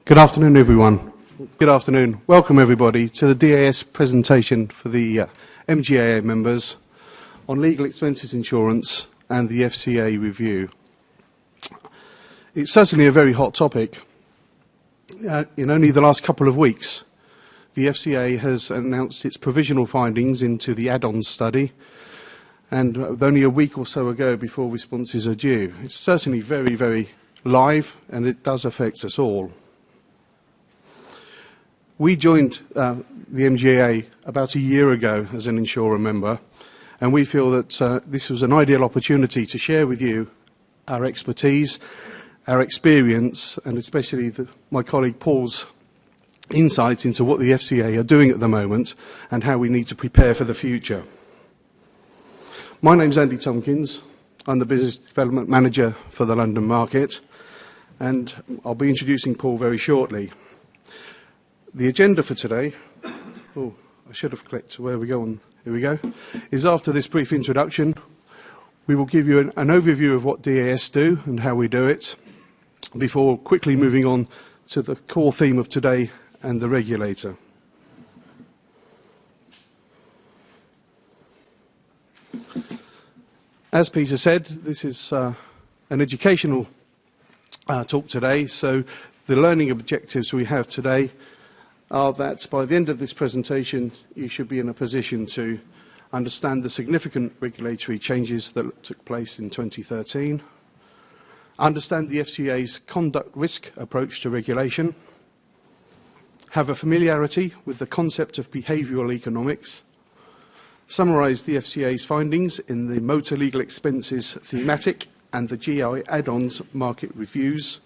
Good afternoon, everyone. Good afternoon. Welcome, everybody, to the DAS presentation for the MGAA members on legal expenses insurance and the FCA review. It's certainly a very hot topic. In only the last couple of weeks, the FCA has announced its provisional findings into the add-ons study, and only a week or so ago before responses are due. It's certainly very, very live, and it does affect us all. We joined the MGAA about a year ago as an insurer member, and we feel that this was an ideal opportunity to share with you our expertise, our experience, and especially my colleague Paul's insight into what the FCA are doing at the moment and how we need to prepare for the future. My name's Andy Tompkins. I'm the Business Development Manager for the London market, and I'll be introducing Paul very shortly. The agenda for today, I should have clicked where we go on, here we go, is after this brief introduction, we will give you an overview of what DAS do and how we do it, before quickly moving on to the core theme of today and the regulator. As Peter said, this is an educational talk today, so the learning objectives we have today are that by the end of this presentation you should be in a position to understand the significant regulatory changes that took place in 2013, understand the FCA's conduct risk approach to regulation, have a familiarity with the concept of behavioural economics, summarise the FCA's findings in the motor legal expenses thematic and the GI add-ons market reviews,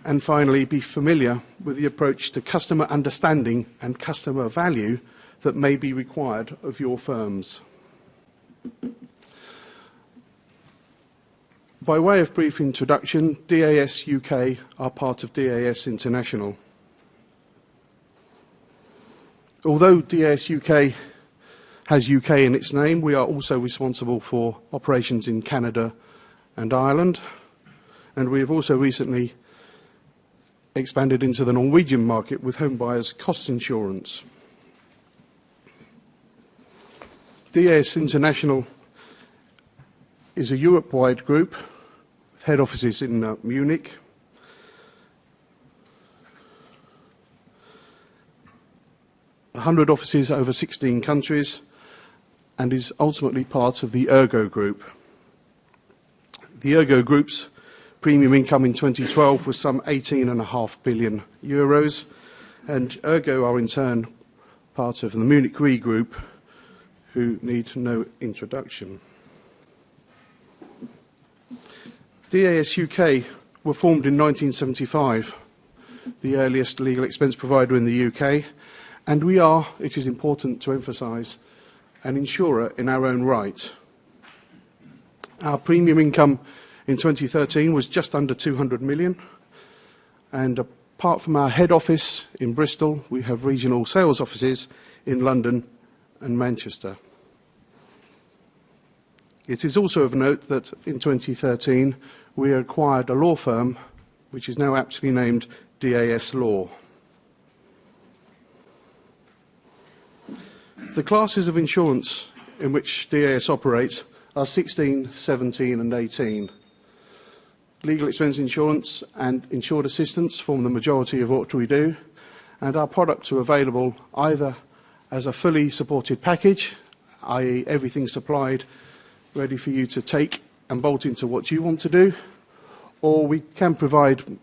and finally be familiar with the approach to customer understanding and customer value that may be required of your firms. By way of brief introduction, DAS UK are part of DAS International. Although DAS UK has UK in its name, we are also responsible for operations in Canada and Ireland, and we have also recently expanded into the Norwegian market with home buyers cost insurance. DAS International is a Europe-wide group with head offices in Munich, (100 offices over 16 countries, and is ultimately part of the Ergo Group. The Ergo Group's premium income in 2012 was some €18.5 billion, and Ergo are in turn part of the Munich Re Group, who need no introduction. DAS UK were formed in 1975, the earliest legal expense provider in the UK, and we are, it is important to emphasise, an insurer in our own right. Our premium income in 2013 was just under 200 million, and apart from our head office in Bristol, we have regional sales offices in London and Manchester. It is also of note that in 2013 we acquired a law firm which is now aptly named DAS Law. The classes of insurance in which DAS operates are 16, 17 and 18. Legal expense insurance and insured assistance form the majority of what we do, and our products are available either as a fully supported package, i.e. everything supplied, ready for you to take and bolt into what you want to do, or we can provide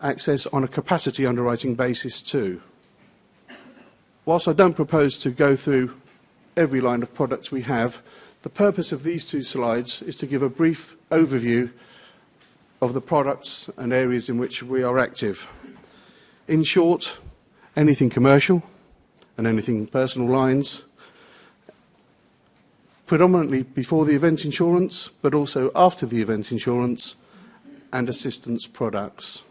access on a capacity underwriting basis too. Whilst I don't propose to go through every line of products we have, the purpose of these two slides is to give a brief overview of the products and areas in which we are active. In short, anything commercial and anything personal lines, predominantly before the event insurance, but also after the event insurance and assistance products.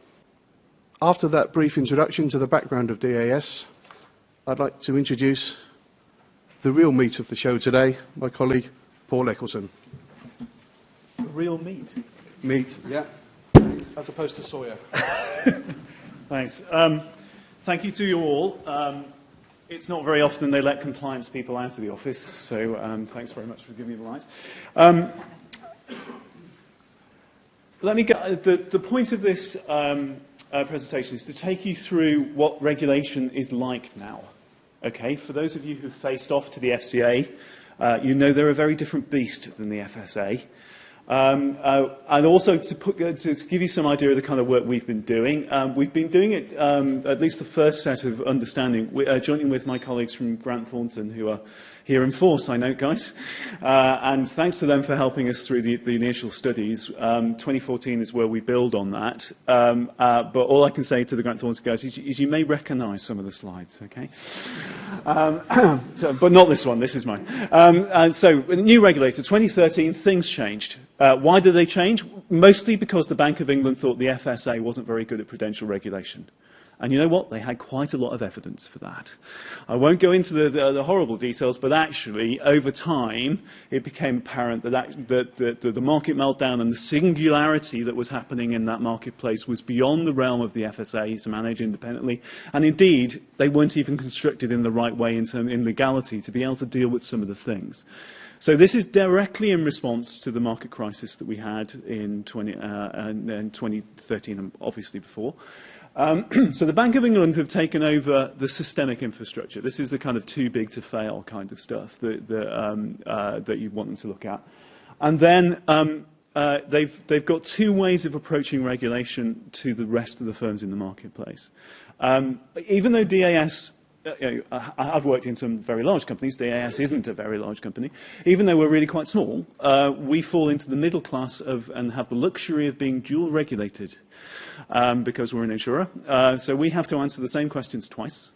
After that brief introduction to the background of DAS, I'd like to introduce the real meat of the show today, my colleague Paul Eccleston. Real meat? Meat, yeah. As opposed to soya. Thanks. Thank you to you all. It's not very often they let compliance people out of the office, so thanks very much for giving me the light. Let me get the point of this presentation is to take you through what regulation is like now. Okay, for those of you who've faced off to the FCA, you know they're a very different beast than the FSA. And also to give you some idea of the kind of work we've been doing it, at least the first set of understanding, jointly with my colleagues from Grant Thornton, who are here in force, I know, guys. And thanks to them for helping us through the initial studies. 2014 is where we build on that. But all I can say to the Grant Thornton guys is you may recognise some of the slides, okay? But not this one, this is mine. And so, new regulator, 2013, things changed. Why did they change? Mostly because the Bank of England thought the FSA wasn't very good at prudential regulation. And you know what? They had quite a lot of evidence for that. I won't go into the horrible details, but actually, over time, it became apparent that the market meltdown and the singularity that was happening in that marketplace was beyond the realm of the FSA to manage independently. And indeed, they weren't even constructed in the right way in legality to be able to deal with some of the things. So this is directly in response to the market crisis that we had in 2013 and obviously before. So the Bank of England have taken over the systemic infrastructure. This is the kind of too big to fail kind of stuff that you want them to look at. And then they've got two ways of approaching regulation to the rest of the firms in the marketplace. Even though DAS, I've worked in some very large companies. DAS isn't a very large company. Even though we're really quite small, we fall into the middle class and have the luxury of being dual regulated because we're an insurer. So we have to answer the same questions twice.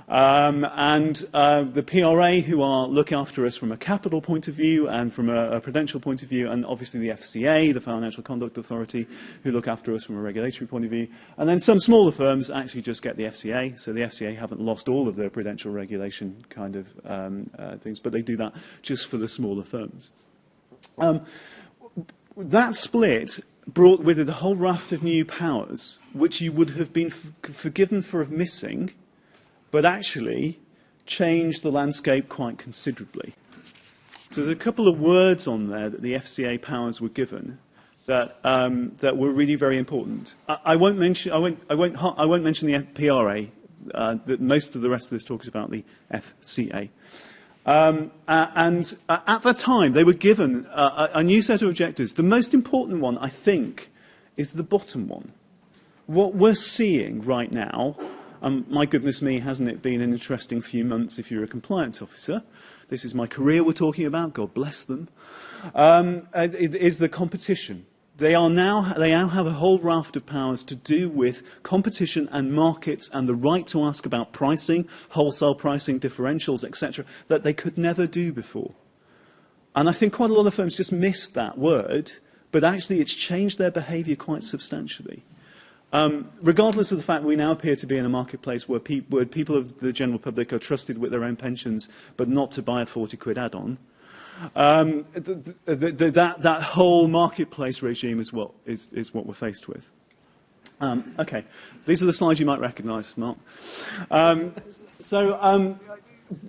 And the PRA, who look after us from a capital point of view and from a prudential point of view, and obviously the FCA, the Financial Conduct Authority, who look after us from a regulatory point of view. And then some smaller firms actually just get the FCA, so the FCA haven't lost all of their prudential regulation kind of things, but they do that just for the smaller firms. That split brought with it a whole raft of new powers, which you would have been forgiven for missing, but actually changed the landscape quite considerably. So there's a couple of words on there that the FCA powers were given that were really very important. I won't mention the PRA. That most of the rest of this talk is about the FCA. And at the time, they were given a new set of objectives. The most important one, I think, is the bottom one. What we're seeing right now, my goodness me, hasn't it been an interesting few months if you're a compliance officer? This is my career we're talking about, God bless them. It is the competition. They now have a whole raft of powers to do with competition and markets and the right to ask about pricing, wholesale pricing, differentials, etc., that they could never do before. And I think quite a lot of firms just missed that word, but actually it's changed their behaviour quite substantially. Regardless of the fact we now appear to be in a marketplace where people of the general public are trusted with their own pensions, but not to buy a 40 quid add-on, that whole marketplace regime is what we're faced with. Okay, these are the slides you might recognise, Mark.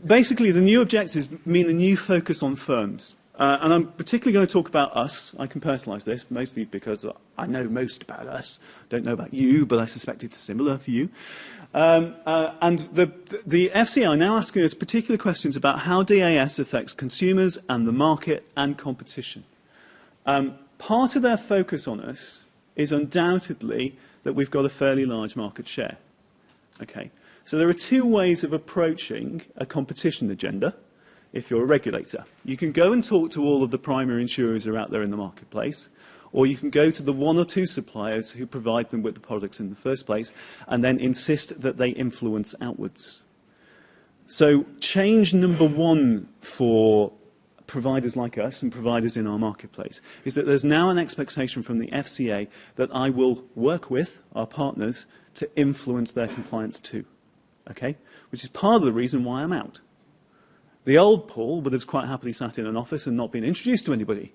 Basically, the new objectives mean a new focus on firms. And I'm particularly going to talk about us. I can personalise this, mostly because I know most about us. I don't know about you, but I suspect it's similar for you. And the FCA are now asking us particular questions about how DAS affects consumers and the market and competition. Part of their focus on us is undoubtedly that we've got a fairly large market share. Okay. So there are two ways of approaching a competition agenda. If you're a regulator, you can go and talk to all of the primary insurers who are out there in the marketplace, or you can go to the one or two suppliers who provide them with the products in the first place and then insist that they influence outwards. So change number one for providers like us and providers in our marketplace is that there's now an expectation from the FCA that I will work with our partners to influence their compliance too, okay? Which is part of the reason why I'm out. The old Paul would have quite happily sat in an office and not been introduced to anybody.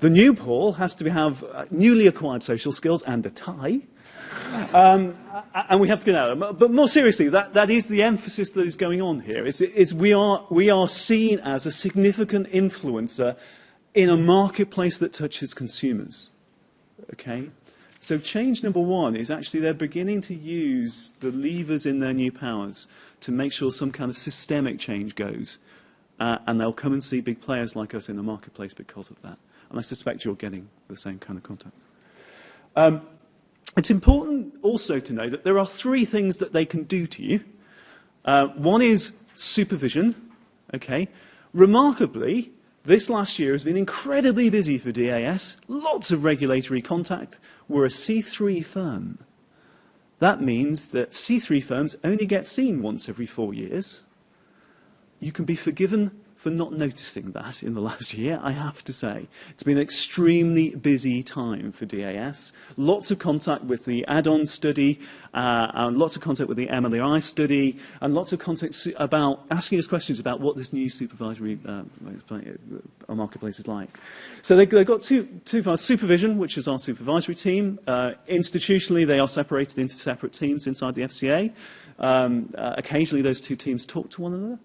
The new Paul has to have newly acquired social skills and a tie And we have to get out of them. But more seriously, that is the emphasis that is going on here. We are seen as a significant influencer in a marketplace that touches consumers. Okay? So change number one is actually they're beginning to use the levers in their new powers to make sure some kind of systemic change goes. And they'll come and see big players like us in the marketplace because of that. And I suspect you're getting the same kind of contact. It's important also to know that there are three things that they can do to you. One is supervision. Okay. Remarkably, this last year has been incredibly busy for DAS. Lots of regulatory contact. We're a C3 firm. That means that C3 firms only get seen once every 4 years. You can be forgiven for not noticing that in the last year, I have to say. It's been an extremely busy time for DAS. Lots of contact with the add-ons study, and lots of contact with the MLEI study, and lots of contact about asking us questions about what this new supervisory marketplace is like. So they've got two parts. Supervision, which is our supervisory team. Institutionally, they are separated into separate teams inside the FCA. Occasionally, those two teams talk to one another.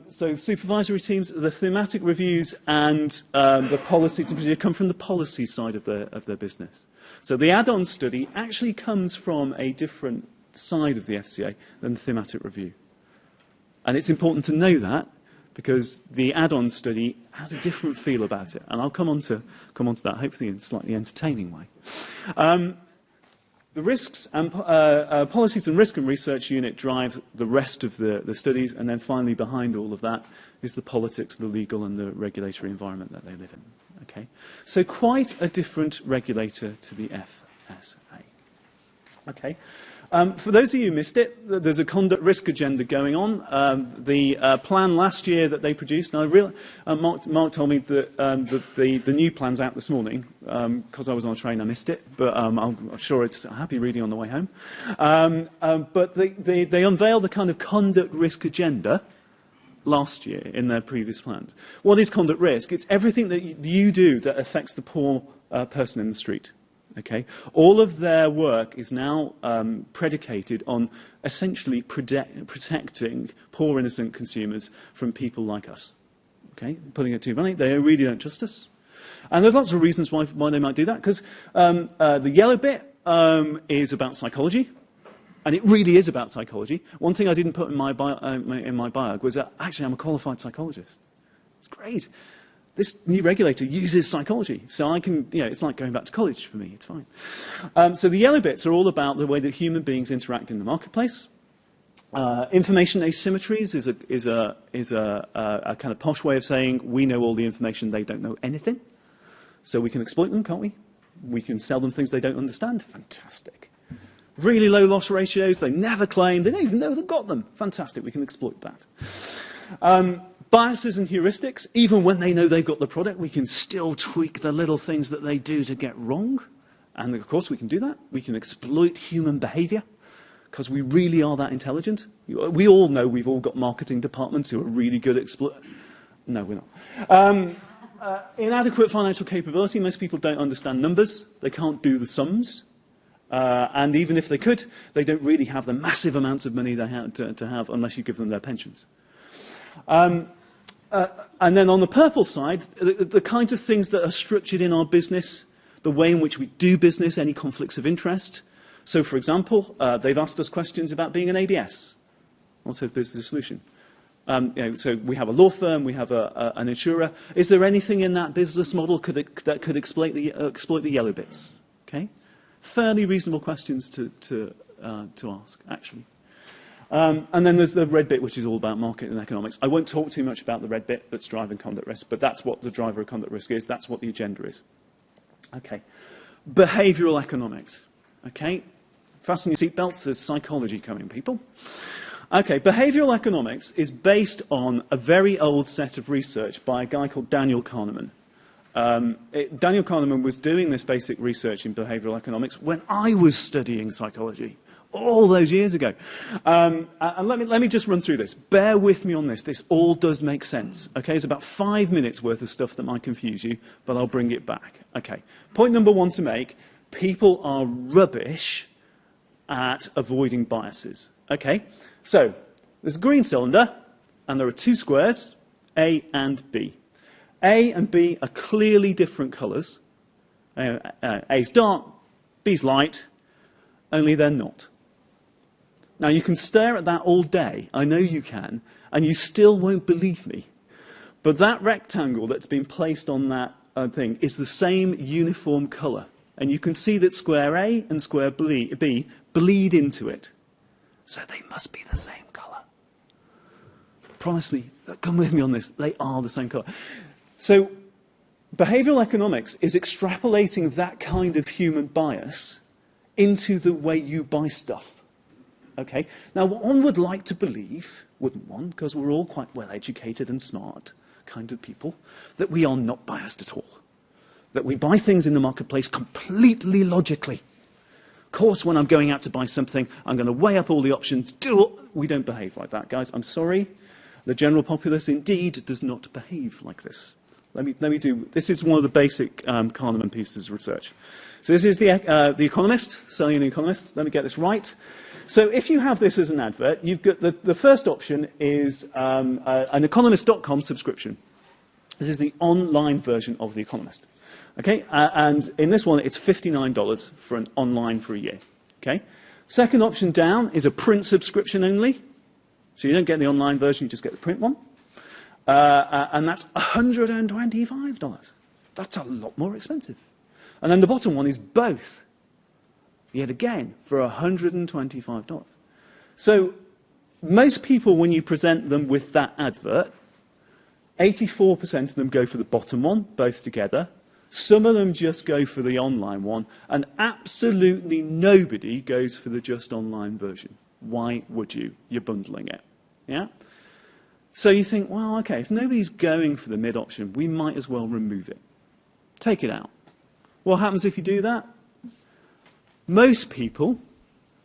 So the supervisory teams, the thematic reviews, and the policy to come from the policy side of their business. So the add-on study actually comes from a different side of the FCA than the thematic review. And it's important to know that because the add-on study has a different feel about it. And I'll come on to that, hopefully in a slightly entertaining way. The risks and policies and risk and research unit drive the rest of the studies, and then finally behind all of that is the politics, the legal and the regulatory environment that they live in. Okay? So quite a different regulator to the FSA. Okay? For those of you who missed it, there's a conduct risk agenda going on. The plan last year that they produced, now Mark told me that the new plan's out this morning. Because I was on a train, I missed it, but I'm sure it's a happy reading on the way home. But they unveiled the kind of conduct risk agenda last year in their previous plans. What is conduct risk? It's everything that you do that affects the poor person in the street. Okay? All of their work is now predicated on essentially protecting poor innocent consumers from people like us. Okay? Putting it too bluntly, they really don't trust us. And there's lots of reasons why they might do that, because the yellow bit is about psychology, and it really is about psychology. One thing I didn't put in my bio was that actually I'm a qualified psychologist. It's great. This new regulator uses psychology, so I can, it's like going back to college for me, it's fine. So the yellow bits are all about the way that human beings interact in the marketplace. Information asymmetries is a kind of posh way of saying we know all the information, they don't know anything. So we can exploit them, can't we? We can sell them things they don't understand. Fantastic. Really low loss ratios, they never claim, they don't even know they've got them. Fantastic, we can exploit that. Biases and heuristics, even when they know they've got the product, we can still tweak the little things that they do to get wrong. And of course we can do that. We can exploit human behavior because we really are that intelligent. We all know we've all got marketing departments who are really good at exploit. No, we're not. Inadequate financial capability. Most people don't understand numbers. They can't do the sums. And even if they could, they don't really have the massive amounts of money they have to have unless you give them their pensions. And then on the purple side, the kinds of things that are structured in our business, the way in which we do business, any conflicts of interest. So, for example, they've asked us questions about being an ABS, alternative business solution. So we have a law firm, we have an insurer. Is there anything in that business model that could exploit the yellow bits? Okay, fairly reasonable questions to ask, actually. And then there's the red bit, which is all about market and economics. I won't talk too much about the red bit that's driving conduct risk, but that's what the driver of conduct risk is. That's what the agenda is. Okay. Behavioural economics. Okay. Fasten your seatbelts. There's psychology coming, people. Okay. Behavioural economics is based on a very old set of research by a guy called Daniel Kahneman. Daniel Kahneman was doing this basic research in behavioural economics when I was studying psychology. All those years ago. And let me just run through this. Bear with me on this. This all does make sense. Okay, it's about 5 minutes worth of stuff that might confuse you, but I'll bring it back. Okay, point number one to make. people are rubbish at avoiding biases. Okay, so there's a green cylinder, and there are two squares, A and B. A and B are clearly different colours. A's dark, B's light, only they're not. Now, you can stare at that all day, I know you can, and you still won't believe me. But that rectangle that's been placed on that thing is the same uniform colour. And you can see that square A and square B bleed into it. So they must be the same colour. Promise me, come with me on this, they are the same colour. So behavioural economics is extrapolating that kind of human bias into the way you buy stuff. Okay? Now, what one would like to believe, wouldn't one, because we're all quite well-educated and smart kind of people, that we are not biased at all. That we buy things in the marketplace completely logically. Of course, when I'm going out to buy something, I'm going to weigh up all the options. We don't behave like that, guys. I'm sorry. The general populace, indeed, does not behave like this. Let me do. This is one of the basic Kahneman pieces of research. So this is the Economist, selling an Economist. Let me get this right. So if you have this as an advert, you've got the first option is an economist.com subscription. This is the online version of the Economist. Okay, and in this one, it's $59 for an online for a year. Okay. Second option down is a print subscription only. So you don't get the online version, you just get the print one. And that's $125. That's a lot more expensive. And then the bottom one is both, yet again, for $125. So most people, when you present them with that advert, 84% of them go for the bottom one, both together. Some of them just go for the online one, and absolutely nobody goes for the just online version. Why would you? You're bundling it. Yeah? So you think, well, okay, if nobody's going for the mid option, we might as well remove it. Take it out. What happens if you do that? Most people,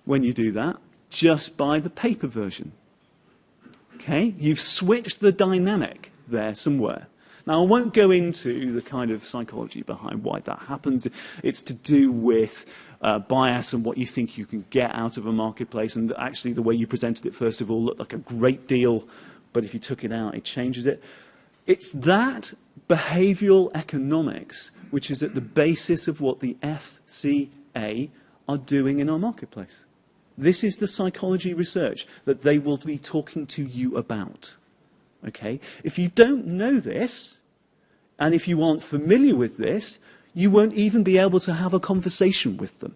when you do that, just buy the paper version. Okay? You've switched the dynamic there somewhere. Now, I won't go into the kind of psychology behind why that happens. It's to do with bias and what you think you can get out of a marketplace, and actually the way you presented it, first of all, looked like a great deal, but if you took it out, it changes it. It's that behavioural economics which is at the basis of what the FCA are doing in our marketplace. This is the psychology research that they will be talking to you about. Okay? If you don't know this, and if you aren't familiar with this, you won't even be able to have a conversation with them.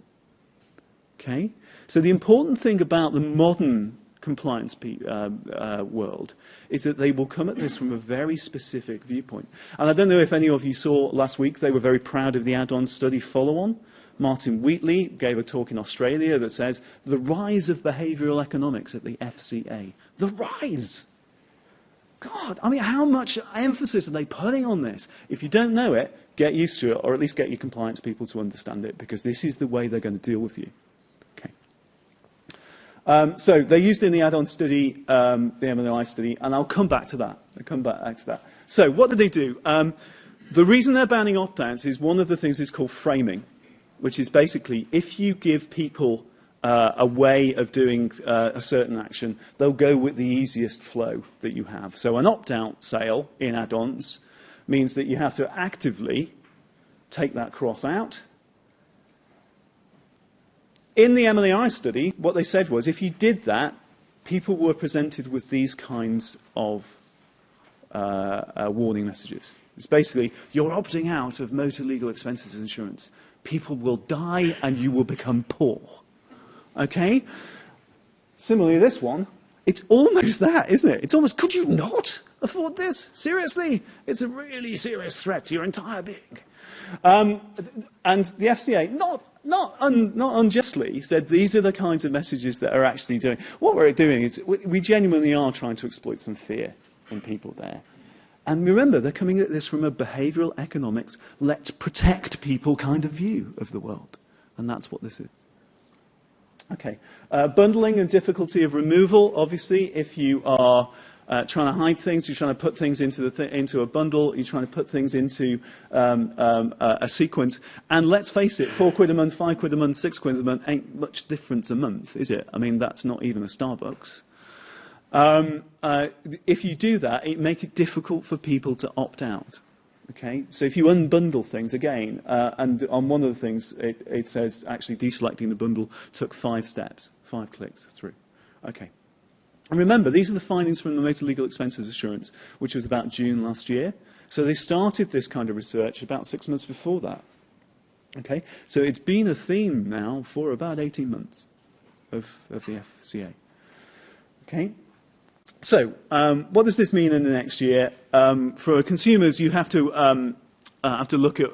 Okay? So the important thing about the modern compliance world is that they will come at this from a very specific viewpoint. And I don't know if any of you saw last week, they were very proud of the add-on study follow-on. Martin Wheatley gave a talk in Australia that says, the rise of behavioural economics at the FCA. The rise! God, I mean, how much emphasis are they putting on this? If you don't know it, get used to it, or at least get your compliance people to understand it, because this is the way they're going to deal with you. Okay. So they used in the add-on study, the MLEI study, and I'll come back to that. So what did they do? The reason they're banning opt-outs is one of the things is called framing, which is basically if you give people a way of doing a certain action, they'll go with the easiest flow that you have. So an opt-out sale in add-ons means that you have to actively take that cross out. In the MLEI study, what they said was if you did that, people were presented with these kinds of warning messages. It's basically, you're opting out of motor legal expenses insurance. People will die and you will become poor. Okay? Similarly, this one, it's almost that, isn't it? It's almost, could you not afford this? Seriously? It's a really serious threat to your entire being. And the FCA, not unjustly, said these are the kinds of messages that are actually doing. What we're doing is we genuinely are trying to exploit some fear in people there. And remember, they're coming at this from a behavioural economics, let's protect people kind of view of the world. And that's what this is. Okay. Bundling and difficulty of removal. Obviously, if you are trying to hide things, you're trying to put things into a bundle, you're trying to put things into a sequence. And let's face it, £4 a month, £5 a month, £6 a month ain't much difference a month, is it? I mean, that's not even a Starbucks. If you do that, it makes it difficult for people to opt out. Okay, so if you unbundle things again, and on one of the things it says actually deselecting the bundle took 5 steps, 5 clicks through. Okay, and remember these are the findings from the Motor Legal Expenses Assurance, which was about June last year. So they started this kind of research about 6 months before that. Okay, so it's been a theme now for about 18 months of the FCA. Okay. So, what does this mean in the next year? For consumers, you have to look at,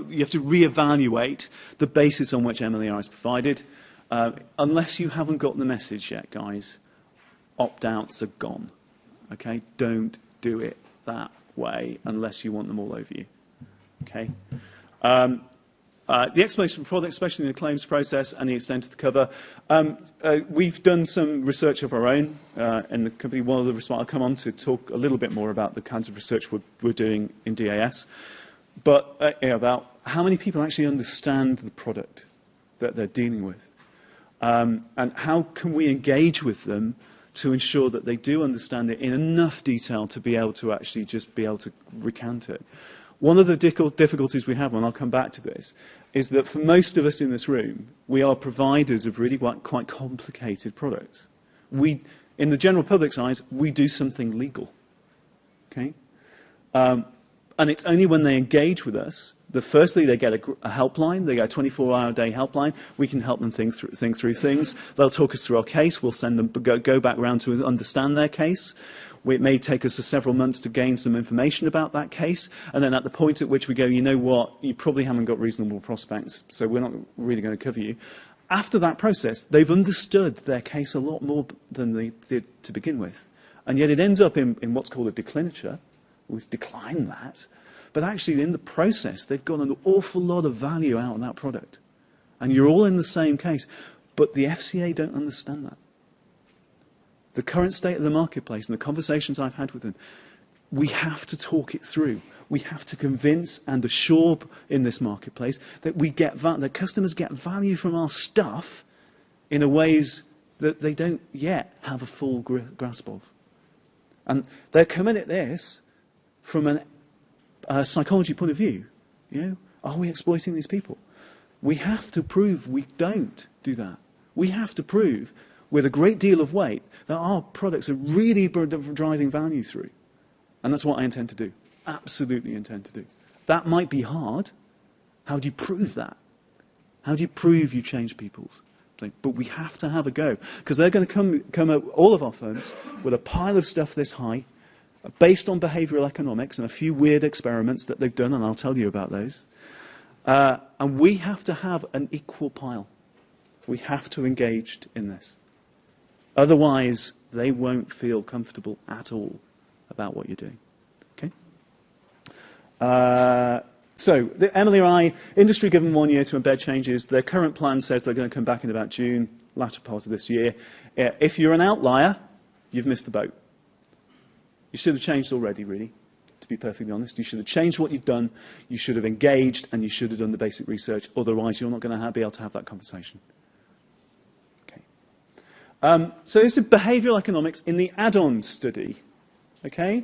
you have to reevaluate the basis on which MLEI is provided. Unless you haven't got the message yet, guys, opt-outs are gone. Okay, don't do it that way unless you want them all over you. Okay. The explanation of product, especially in the claims process and the extent of the cover. We've done some research of our own in the company. One of the response, I'll come on to talk a little bit more about the kinds of research we're doing in DAS, but about how many people actually understand the product that they're dealing with, and how can we engage with them to ensure that they do understand it in enough detail to be able to actually just be able to recount it. One of the difficulties we have, and I'll come back to this, is that for most of us in this room, we are providers of really quite complicated products. We, in the general public's eyes, we do something legal. Okay? And it's only when they engage with us that firstly they get a helpline, they get a 24-hour-a-day helpline, we can help them think through things. They'll talk us through our case, we'll send them, go back around to understand their case. It may take us several months to gain some information about that case, and then at the point at which we go, you know what, you probably haven't got reasonable prospects, so we're not really going to cover you. After that process, they've understood their case a lot more than they did to begin with. And yet it ends up in what's called a declinature. We've declined that. But actually, in the process, they've got an awful lot of value out of that product. And you're all in the same case. But the FCA don't understand that. The current state of the marketplace and the conversations I've had with them, we have to talk it through. We have to convince and assure in this marketplace that that customers get value from our stuff in a ways that they don't yet have a full grasp of. And they're coming at this from a psychology point of view. You know, are we exploiting these people? We have to prove we don't do that. We have to prove with a great deal of weight that our products are really driving value through. And that's what I intend to do. Absolutely intend to do. That might be hard. How do you prove that? How do you prove you change people's thing? But we have to have a go. Because they're going to come at all of our firms with a pile of stuff this high, based on behavioural economics and a few weird experiments that they've done, and I'll tell you about those. And we have to have an equal pile. We have to engage in this. Otherwise, they won't feel comfortable at all about what you're doing. Okay? So, the MLEI, industry given 1 year to embed changes. Their current plan says they're going to come back in about June, latter part of this year. If you're an outlier, you've missed the boat. You should have changed already, really, to be perfectly honest. You should have changed what you've done, you should have engaged, and you should have done the basic research. Otherwise, you're not going to be able to have that conversation. So this is behavioural economics in the add-ons study. Okay?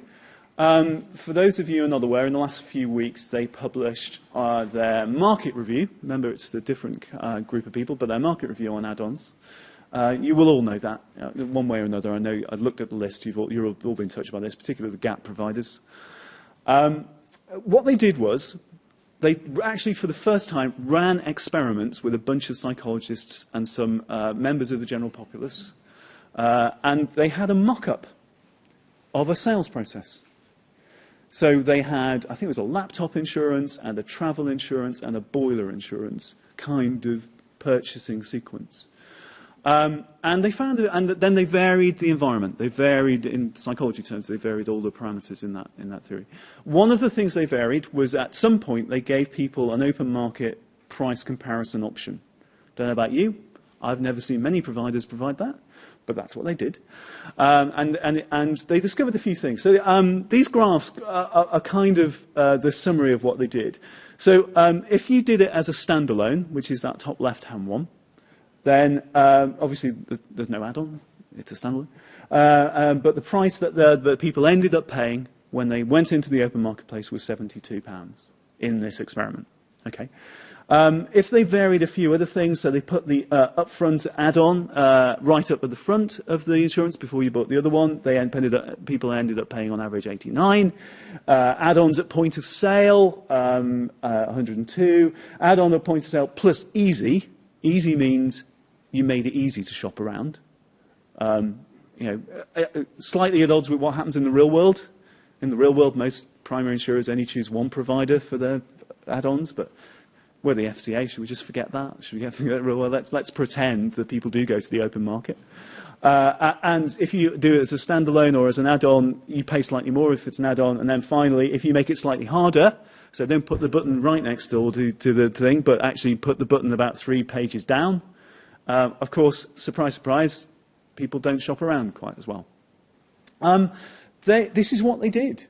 For those of you who are not aware, in the last few weeks they published their market review. Remember, it's a different group of people, but their market review on add-ons. You will all know that, one way or another. I know I've looked at the list. You've all been touched by this, particularly the gap providers. What they did was, they actually, for the first time, ran experiments with a bunch of psychologists and some members of the general populace. And they had a mock-up of a sales process. So they had, I think it was a laptop insurance and a travel insurance and a boiler insurance kind of purchasing sequence. And they found it, and then they varied the environment. They varied, in psychology terms, they varied all the parameters in that theory. One of the things they varied was at some point they gave people an open market price comparison option. Don't know about you. I've never seen many providers provide that, but that's what they did. And they discovered a few things. So these graphs are kind of the summary of what they did. So if you did it as a standalone, which is that top left-hand one, then obviously there's no add-on, it's a standalone. But the price that the people ended up paying when they went into the open marketplace was £72 in this experiment. Okay. If they varied a few other things, so they put the upfront add-on right up at the front of the insurance before you bought the other one, people ended up paying on average 89. Add-ons at point of sale, 102. Add-on at point of sale plus easy. Easy means you made it easy to shop around. Slightly at odds with what happens in the real world. In the real world, most primary insurers only choose one provider for their add-ons, but we're the FCA. Should we just forget that? Should we get the real world? Let's pretend that people do go to the open market. And if you do it as a standalone or as an add-on, you pay slightly more if it's an add-on. And then finally, if you make it slightly harder, so don't put the button right next door to the thing, but actually put the button about 3 pages down. Of course, surprise, surprise, people don't shop around quite as well. This is what they did.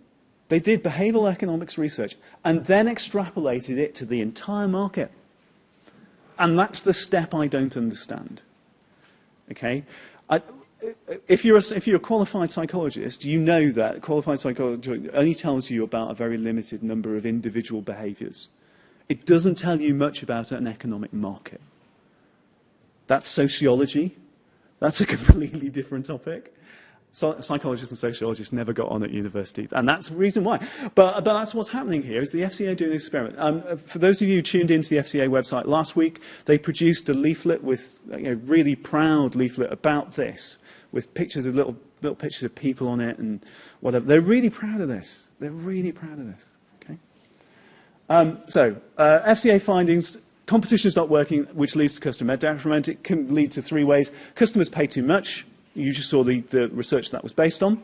They did behavioural economics research and then extrapolated it to the entire market. And that's the step I don't understand. Okay? If you're a qualified psychologist, you know that qualified psychology only tells you about a very limited number of individual behaviours. It doesn't tell you much about an economic market. That's sociology. That's a completely different topic. Psychologists and sociologists never got on at university, and that's the reason why. But that's what's happening here, is the FCA doing this experiment. For those of you who tuned into the FCA website last week, they produced a leaflet with, really proud leaflet about this, with pictures of little pictures of people on it and whatever. They're really proud of this. They're really proud of this. Okay. FCA findings. Competition is not working, which leads to customer detriment. It can lead to 3 ways. Customers pay too much. You just saw the research that was based on.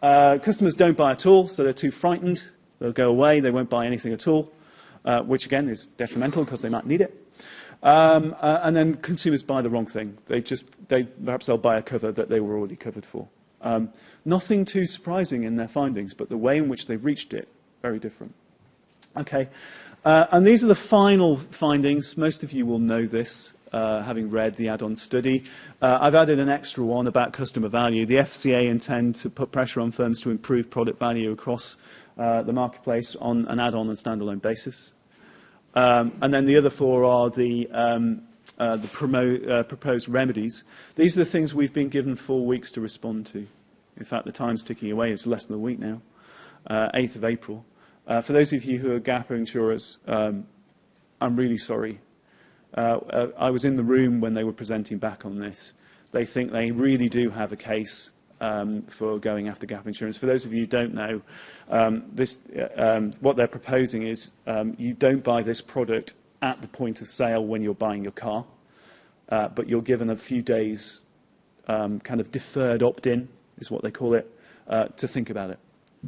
Customers don't buy at all, so they're too frightened. They'll go away. They won't buy anything at all, which, again, is detrimental because they might need it. And then consumers buy the wrong thing. Perhaps they'll buy a cover that they were already covered for. Nothing too surprising in their findings, but the way in which they reached it, very different. Okay. And these are the final findings. Most of you will know this, having read the add-on study. I've added an extra one about customer value. The FCA intend to put pressure on firms to improve product value across the marketplace on an add-on and standalone basis. And then the other 4 are the proposed remedies. These are the things we've been given 4 weeks to respond to. In fact, the time's ticking away. It's less than a week now, 8th of April. For those of you who are gap insurers, I'm really sorry. I was in the room when they were presenting back on this. They think they really do have a case for going after gap insurance. For those of you who don't know, what they're proposing is you don't buy this product at the point of sale when you're buying your car, but you're given a few days kind of deferred opt-in, is what they call it, to think about it.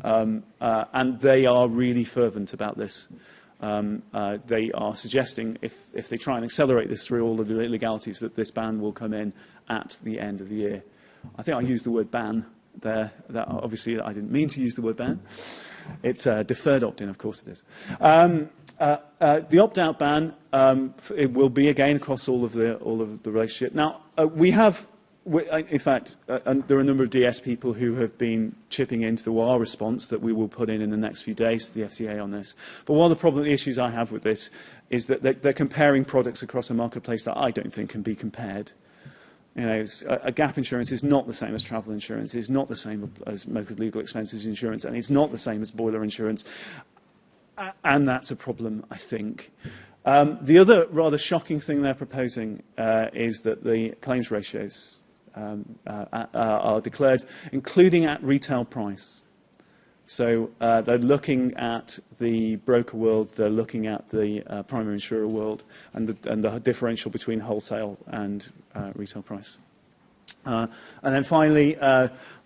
And they are really fervent about this. They are suggesting, if they try and accelerate this through all of the legalities, that this ban will come in at the end of the year. I think I used the word ban there. That, obviously, I didn't mean to use the word ban. It's deferred opt-in, of course it is. The opt-out ban, it will be, again, across all of the relationship. Now, we have... In fact, there are a number of DS people who have been chipping into our response that we will put in the next few days to the FCA on this. But one of the issues I have with this is that they're comparing products across a marketplace that I don't think can be compared. A gap insurance is not the same as travel insurance, it's not the same as motor legal expenses insurance, and it's not the same as boiler insurance. And that's a problem, I think. The other rather shocking thing they're proposing is that the claims ratios are declared, including at retail price. So they're looking at the broker world, they're looking at the primary insurer world, and the differential between wholesale and retail price. And then finally,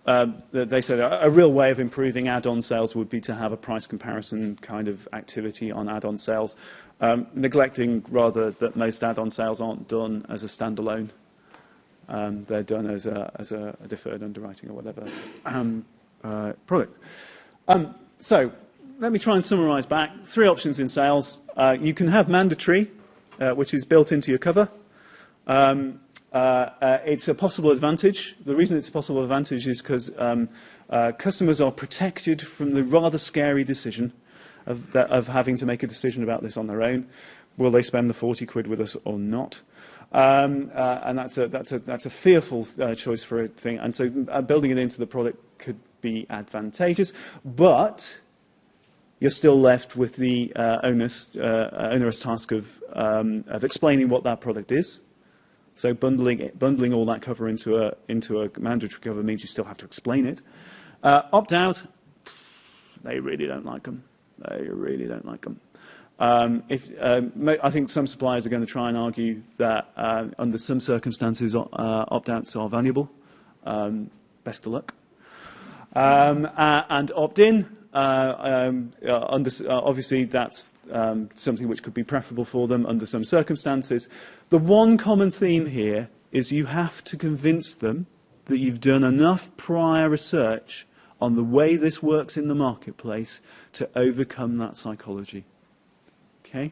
they said a real way of improving add-on sales would be to have a price comparison kind of activity on add-on sales, neglecting rather that most add-on sales aren't done as a standalone. They're done as a deferred underwriting or whatever product. So let me try and summarise back. 3 options in sales. You can have mandatory, which is built into your cover. It's a possible advantage. The reason it's a possible advantage is because customers are protected from the rather scary decision of having to make a decision about this on their own. Will they spend the 40 quid with us or not? And that's a fearful choice for a thing. And so building it into the product could be advantageous, but you're still left with the onerous task of explaining what that product is. So bundling all that cover into a mandatory cover means you still have to explain it. Opt-out, they really don't like them. They really don't like them. I think some suppliers are going to try and argue that under some circumstances opt-outs are valuable. Best of luck. And opt-in, obviously that's something which could be preferable for them under some circumstances. The one common theme here is you have to convince them that you've done enough prior research on the way this works in the marketplace to overcome that psychology. Okay?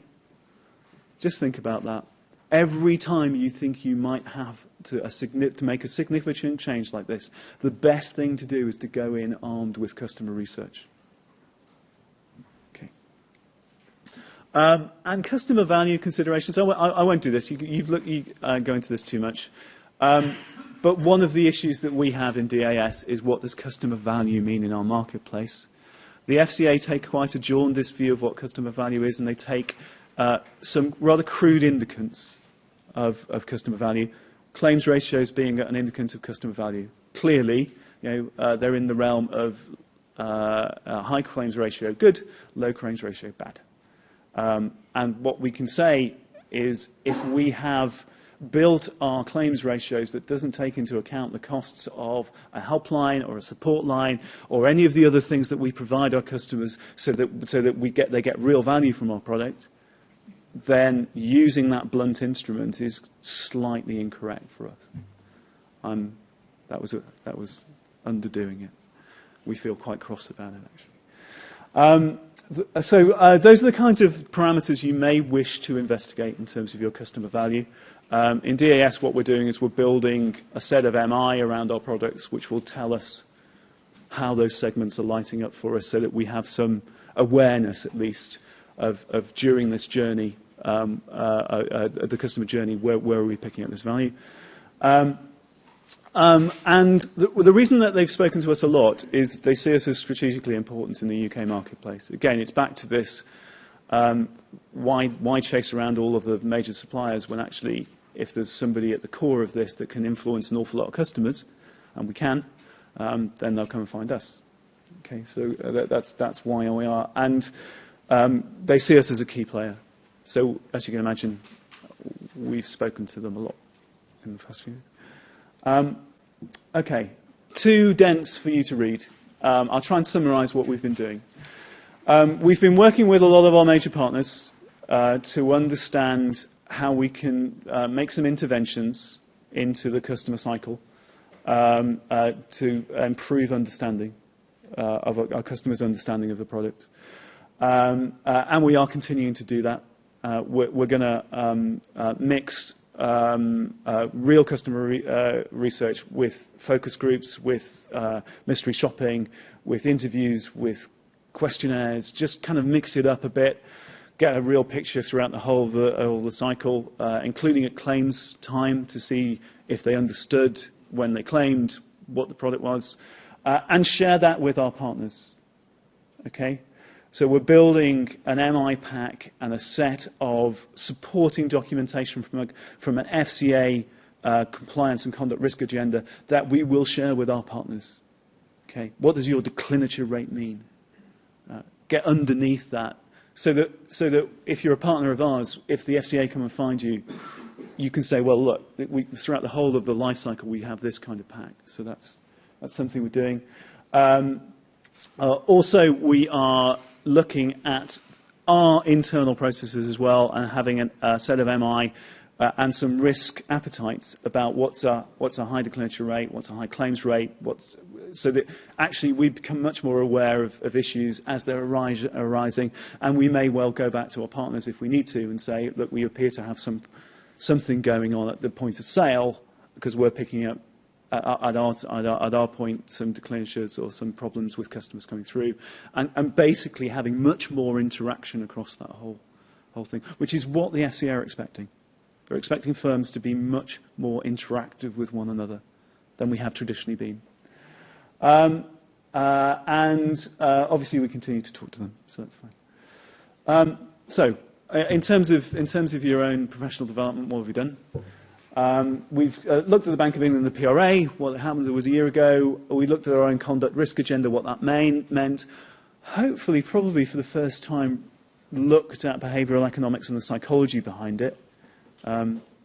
Just think about that. Every time you think you might have to make a significant change like this, the best thing to do is to go in armed with customer research. Okay. And customer value considerations. I won't do this. You go into this too much. But one of the issues that we have in DAS is what does customer value mean in our marketplace? The FCA take quite a jaundiced view of what customer value is, and they take some rather crude indicants of customer value. Claims ratios being an indicant of customer value. Clearly, they're in the realm of high claims ratio good, low claims ratio bad. And what we can say is if we have built our claims ratios that doesn't take into account the costs of a helpline or a support line or any of the other things that we provide our customers so that they get real value from our product, then using that blunt instrument is slightly incorrect for us. That was underdoing it. We feel quite cross about it, actually. So those are the kinds of parameters you may wish to investigate in terms of your customer value. In DAS, what we're doing is we're building a set of MI around our products, which will tell us how those segments are lighting up for us so that we have some awareness, at least, of during this journey, the customer journey, where are we picking up this value. And the reason that they've spoken to us a lot is they see us as strategically important in the UK marketplace. Again, it's back to this, why chase around all of the major suppliers when actually, if there's somebody at the core of this that can influence an awful lot of customers, and we can, then they'll come and find us. Okay, so that's why we are. And they see us as a key player. So, as you can imagine, we've spoken to them a lot in the past few years. Okay, too dense for you to read. I'll try and summarise what we've been doing. We've been working with a lot of our major partners to understand how we can make some interventions into the customer cycle to improve understanding of our customers' understanding of the product. And we are continuing to do that. We're going to mix real customer research with focus groups, with mystery shopping, with interviews, with questionnaires, just kind of mix it up a bit, get a real picture throughout the whole of the cycle, including at claims time to see if they understood when they claimed what the product was, and share that with our partners. Okay? So we're building an MI pack and a set of supporting documentation from an FCA compliance and conduct risk agenda that we will share with our partners. Okay? What does your declinature rate mean? Get underneath that so that if you're a partner of ours, if the FCA come and find you, you can say, well, look, throughout the whole of the life cycle, we have this kind of pack. So that's something we're doing. Also, we are looking at our internal processes as well and having a set of MI and some risk appetites about what's a high declension rate, what's a high claims rate, so that actually we become much more aware of issues as they're arising, and we may well go back to our partners if we need to and say, look, we appear to have something going on at the point of sale because we're picking up at our point some declensions or some problems with customers coming through, and basically having much more interaction across that whole thing, which is what the FCA are expecting. They're expecting firms to be much more interactive with one another than we have traditionally been. Obviously we continue to talk to them, so that's fine. In terms of your own professional development, what have we done? We've looked at the Bank of England and the PRA, what happened was a year ago. We looked at our own conduct risk agenda, what that meant. Hopefully, probably for the first time, looked at behavioural economics and the psychology behind it.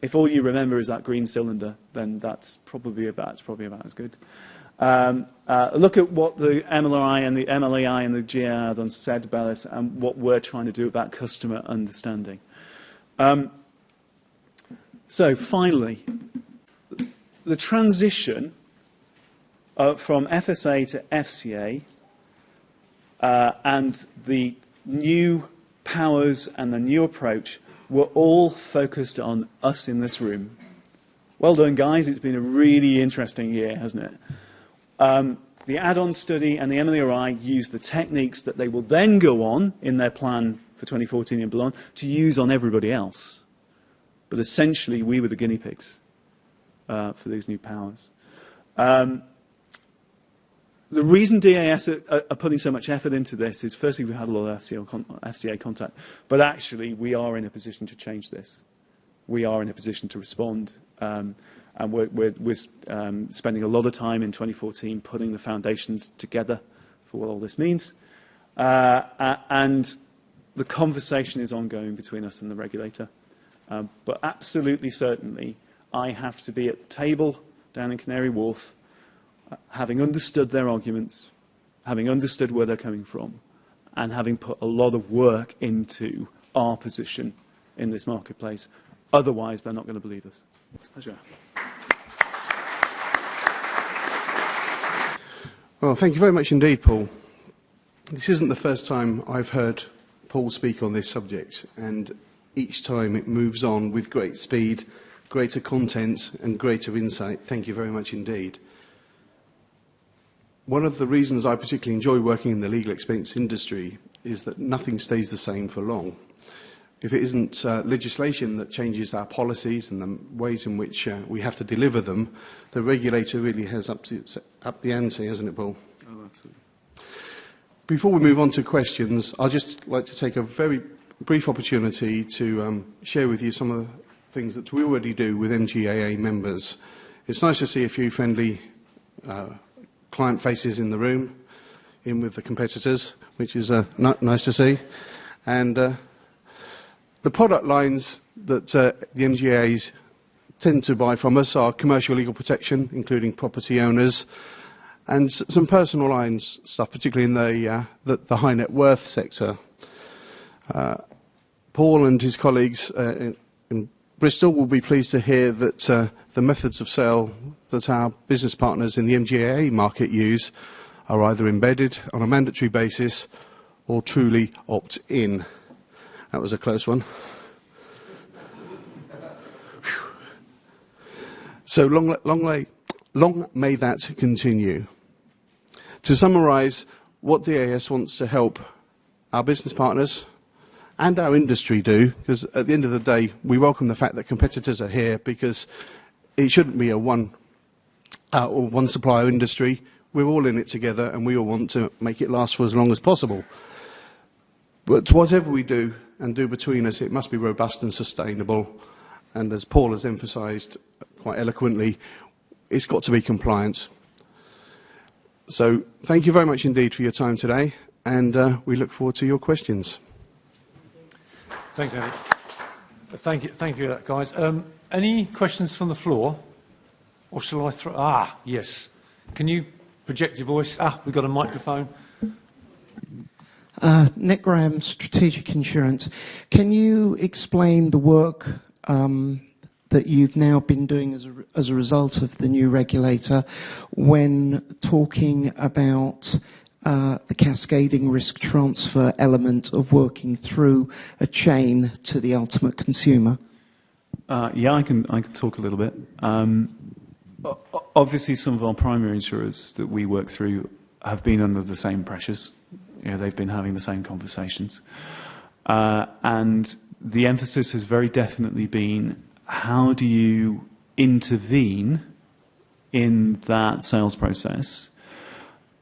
If all you remember is that green cylinder, then that's probably about as good. Look at what the MLEI and the MLEI and the MGAA add-ons said about us and what we're trying to do about customer understanding. So finally, the transition from FSA to FCA and the new powers and the new approach were all focused on us in this room. Well done, guys. It's been a really interesting year, hasn't it? The add-on study and the MLEI use the techniques that they will then go on in their plan for 2014 and beyond to use on everybody else. But essentially, we were the guinea pigs for these new powers. The reason DAS are putting so much effort into this is, firstly, we've had a lot of FCA contact, but actually, we are in a position to change this. We are in a position to respond, and we're spending a lot of time in 2014 putting the foundations together for what all this means. And the conversation is ongoing between us and the regulator. But absolutely certainly, I have to be at the table down in Canary Wharf, having understood their arguments, having understood where they're coming from, and having put a lot of work into our position in this marketplace. Otherwise, they're not going to believe us. Pleasure. Well, thank you very much indeed, Paul. This isn't the first time I've heard Paul speak on this subject, and each time it moves on with great speed, greater content and greater insight. Thank you very much indeed. One of the reasons I particularly enjoy working in the legal expense industry is that nothing stays the same for long. If it isn't legislation that changes our policies and the ways in which we have to deliver them, the regulator really has up the ante, hasn't it, Paul? Oh, absolutely. Before we move on to questions, I'd just like to take a very brief opportunity to share with you some of the things that we already do with MGAA members. It's nice to see a few friendly client faces in the room, in with the competitors, which is nice to see. And the product lines that the MGAs tend to buy from us are commercial legal protection, including property owners, and some personal lines stuff, particularly in the high net worth sector. Paul and his colleagues in Bristol will be pleased to hear that the methods of sale that our business partners in the MGAA market use are either embedded on a mandatory basis or truly opt-in. That was a close one. So long may that continue. To summarise, what DAS wants to help our business partners and our industry do, because at the end of the day, we welcome the fact that competitors are here, because it shouldn't be a one supplier industry. We're all in it together, and we all want to make it last for as long as possible. But whatever we do and do between us, it must be robust and sustainable. And as Paul has emphasised quite eloquently, it's got to be compliant. So thank you very much indeed for your time today, and we look forward to your questions. Thanks, Andy. Thank you for that, guys. Any questions from the floor? Or shall I throw... Ah, yes. Can you project your voice? Ah, we've got a microphone. Nick Graham, Strategic Insurance. Can you explain the work that you've now been doing as a result of the new regulator when talking about the cascading risk transfer element of working through a chain to the ultimate consumer? Yeah, I can talk a little bit. Obviously, some of our primary insurers that we work through have been under the same pressures. You know, they've been having the same conversations. And the emphasis has very definitely been, how do you intervene in that sales process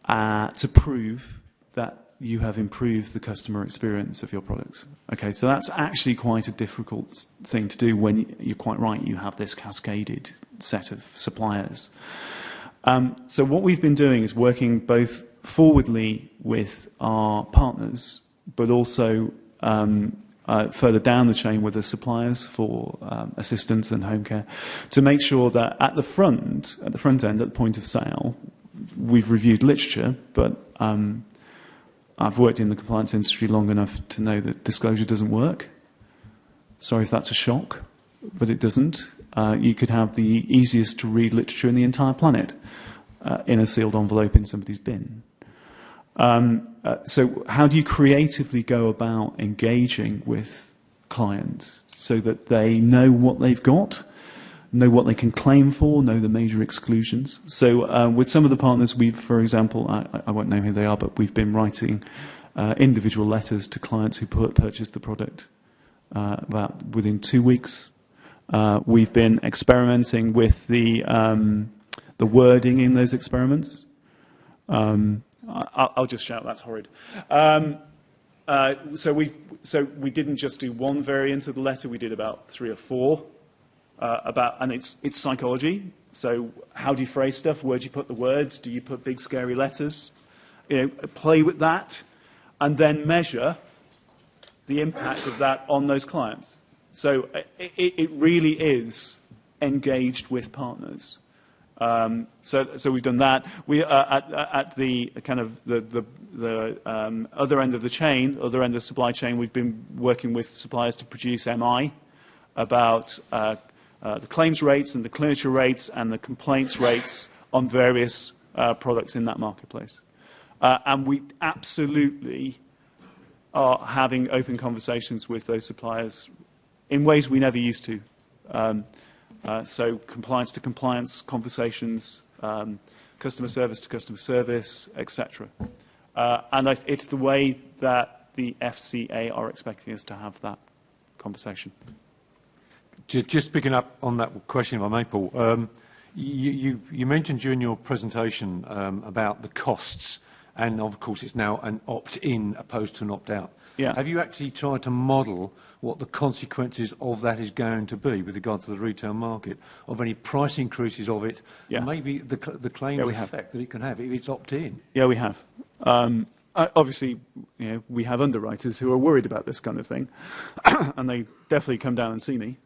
to prove that you have improved the customer experience of your products? Okay, so that's actually quite a difficult thing to do when you're quite right, you have this cascaded set of suppliers. So what we've been doing is working both forwardly with our partners, but also further down the chain with the suppliers for assistance and home care, to make sure that at the front end, at the point of sale, we've reviewed literature, but I've worked in the compliance industry long enough to know that disclosure doesn't work. Sorry if that's a shock, but it doesn't. You could have the easiest to read literature in the entire planet in a sealed envelope in somebody's bin. So how do you creatively go about engaging with clients so that they know what they've got, know what they can claim for, know the major exclusions? So with some of the partners, we've, for example, I won't name who they are, but we've been writing individual letters to clients who purchased the product about within 2 weeks. We've been experimenting with the wording in those experiments. I'll just shout, that's horrid. So we didn't just do one variant of the letter, we did about 3 or 4. And it's psychology. So how do you phrase stuff? Where do you put the words? Do you put big scary letters? You know, play with that, and then measure the impact of that on those clients. So it really is engaged with partners. So we've done that. We at the kind of the other end of the chain, other end of the supply chain, we've been working with suppliers to produce MI about the claims rates and the closure rates and the complaints rates on various products in that marketplace. And we absolutely are having open conversations with those suppliers in ways we never used to. So compliance to compliance conversations, customer service to customer service, etc. And it's the way that the FCA are expecting us to have that conversation. Just picking up on that question, if I may, Paul, you mentioned during your presentation about the costs, and of course it's now an opt-in opposed to an opt-out. Yeah. Have you actually tried to model what the consequences of that is going to be with regard to the retail market, of any price increases of it, and maybe the claims effect that it can have if it's opt-in? Yeah, we have. Obviously, you know, we have underwriters who are worried about this kind of thing, and they definitely come down and see me.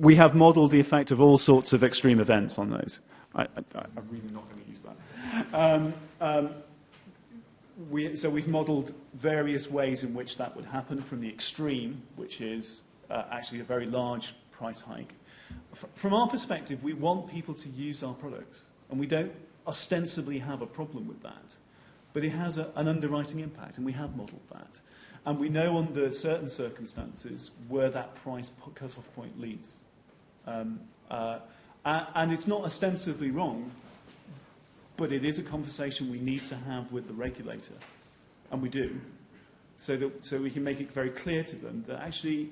We have modelled the effect of all sorts of extreme events on those. I'm really not going to use that. So we've modelled various ways in which that would happen, from the extreme, which is actually a very large price hike. From our perspective, we want people to use our products, and we don't ostensibly have a problem with that. But it has an underwriting impact, and we have modelled that. And we know under certain circumstances where that price cut-off point leads. And it's not ostensibly wrong, but it is a conversation we need to have with the regulator, and we do, so we can make it very clear to them that actually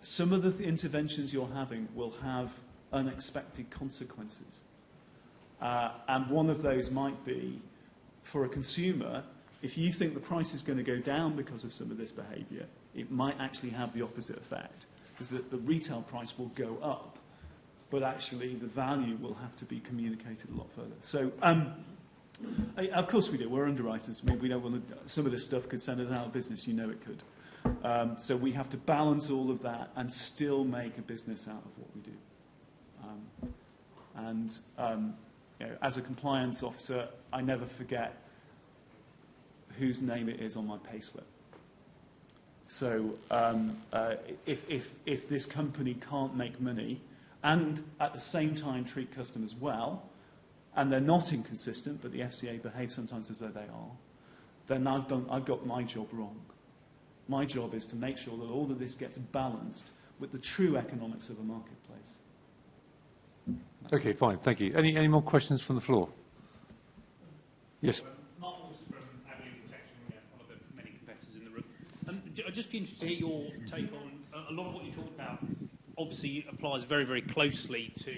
some of the interventions you're having will have unexpected consequences. And one of those might be, for a consumer, if you think the price is going to go down because of some of this behaviour, it might actually have the opposite effect, is that the retail price will go up, but actually the value will have to be communicated a lot further. So, of course we do. We're underwriters. I mean, we don't want to, some of this stuff could send us out of business. You know it could. So we have to balance all of that and still make a business out of what we do. You know, as a compliance officer, I never forget whose name it is on my payslip. So if this company can't make money and at the same time treat customers well, and they're not inconsistent, but the FCA behave sometimes as though they are, then I've got my job wrong. My job is to make sure that all of this gets balanced with the true economics of a marketplace. Okay, fine, thank you. Any more questions from the floor? Yes. Mark Wilson from Avenue Protection, one of the many competitors in the room. I'd just be interested to hear your take on a lot of what you talked about. Obviously, applies very, very closely to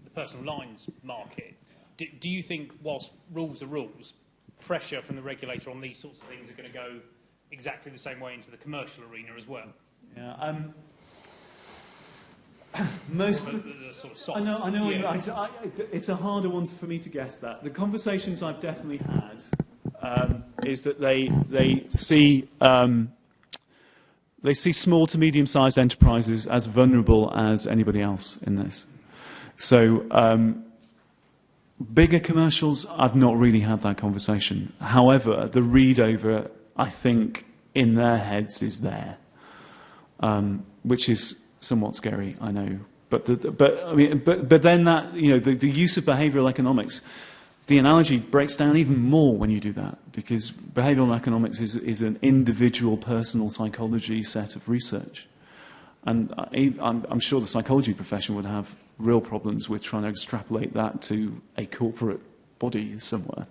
the personal lines market. Do you think, whilst rules are rules, pressure from the regulator on these sorts of things are going to go exactly the same way into the commercial arena as well? Yeah, most of the sort of soft. I know. Yeah. It's a harder one for me to guess that. The conversations I've definitely had is that they see small to medium-sized enterprises as vulnerable as anybody else in this. So bigger commercials, I've not really had that conversation. However, the read over, I think, in their heads is there, which is somewhat scary, I know. But then that, you know, the use of behavioural economics, the analogy breaks down even more when you do that, because behavioural economics is an individual personal psychology set of research. And I'm sure the psychology profession would have real problems with trying to extrapolate that to a corporate body somewhere.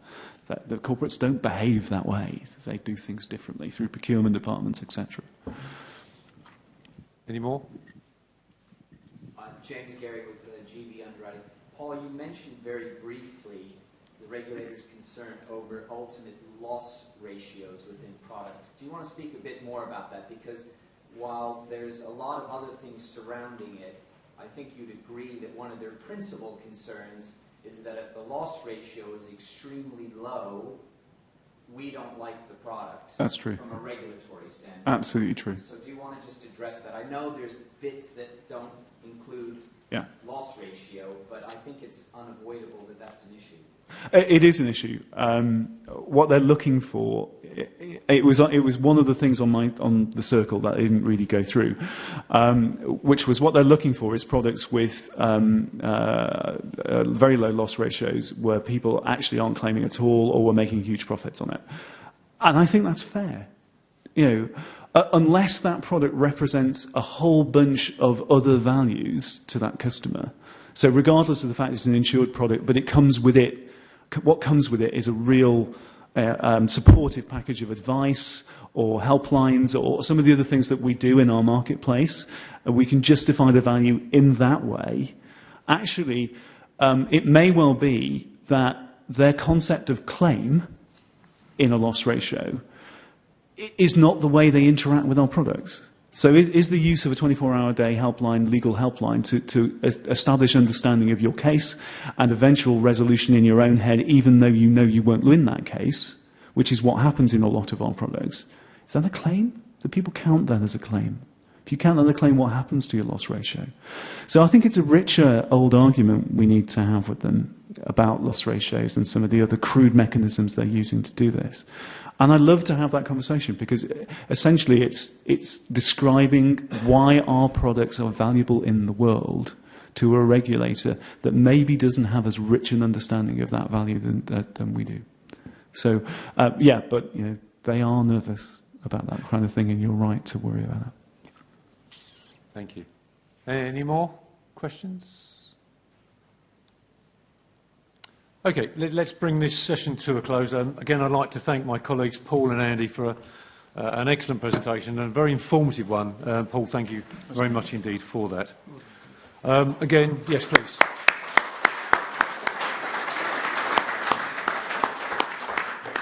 That the corporates don't behave that way. They do things differently through procurement departments, etc. Any more? James Garrett with GB Underwriting. Paul, you mentioned very briefly the regulator's concern over ultimate loss ratios within products. Do you want to speak a bit more about that? Because while there's a lot of other things surrounding it, I think you'd agree that one of their principal concerns is that if the loss ratio is extremely low, we don't like the product. That's true. From a regulatory standpoint. Absolutely true. So do you want to just address that? I know there's bits that don't include loss ratio, but I think it's unavoidable that that's an issue. It is an issue. What they're looking for, it was one of the things on the circle that I didn't really go through, which was what they're looking for is products with very low loss ratios where people actually aren't claiming at all or were making huge profits on it. And I think that's fair. You know, unless that product represents a whole bunch of other values to that customer. So regardless of the fact it's an insured product, but it comes with it. What comes with it is a real supportive package of advice or helplines or some of the other things that we do in our marketplace. We can justify the value in that way. Actually, it may well be that their concept of claim in a loss ratio is not the way they interact with our products. So is the use of a 24-hour-a-day helpline, legal helpline, to establish understanding of your case and eventual resolution in your own head, even though you know you won't win that case, which is what happens in a lot of our products, is that a claim? Do people count that as a claim? If you count that as a claim, what happens to your loss ratio? So I think it's a richer old argument we need to have with them about loss ratios and some of the other crude mechanisms they're using to do this. And I love to have that conversation because essentially it's describing why our products are valuable in the world to a regulator that maybe doesn't have as rich an understanding of that value than we do. So, but you know, they are nervous about that kind of thing, and you're right to worry about it. Thank you. Any more questions? Okay, let's bring this session to a close. Again, I'd like to thank my colleagues Paul and Andy for an excellent presentation and a very informative one. Paul, thank you very much indeed for that. Again, yes, please.